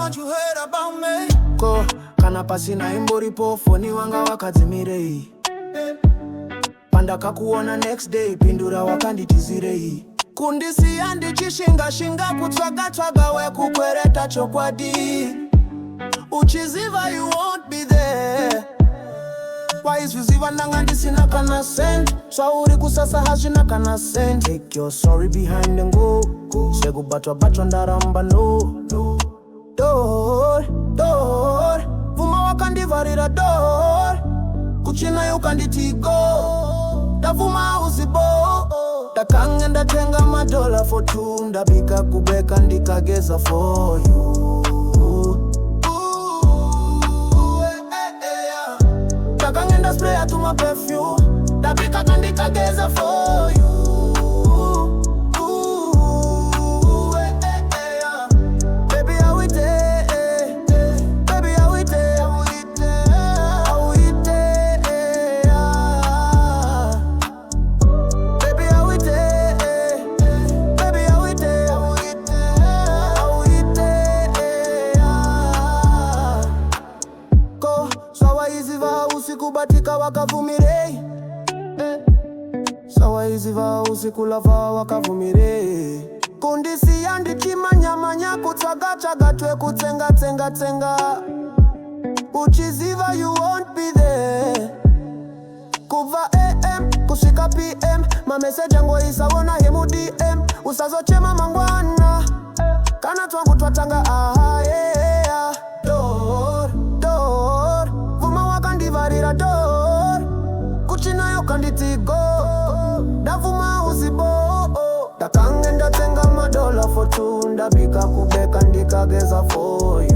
much you heard about me. Ko, kana pasina yimboripo, foni wanga wakadzimireyi. Pandakakuwona next day, pindura wakanditizireyi. Kundisiya Ndichishingashinga, kutsvagatsvaga, wekukwereta, chokwadi. Uchiziva, you won't be there. Wayizviziva, ndanga ndisina kana cent. Zvawuri kusasa hazvina kana cent. Take your sorry behind and go. Zveku bhatwa ndaramba no. Door, Bvuma wakandivharira door. Kuchinaya ukanditi go. Ndavuma uzibo. Ndakange ndatenga $1 for 2. Ndabika kubeka ndikageza for you. Ndakange ndaspray to my perfume. Ndabika ndikageza for you. Kubatika wakadzimireyi. Wayizviziva usikulava wakadzimireyi. Kundisiya ndichimanyamanya, kutsvagatsvaga, twekutsenga. Uchiziva, you won't be there. Kubva AM kusvika PM, mameseji angoisawona hemu DM. Usazochema mangwana, kana twangu twatanga yeah. Door, Bvuma wakandivharira door. Kuchinaya ukanditi go. Ndavuma uzibo. Ndakange ndatenga $1 for 2. Ndabika kubeka ndikageza for you.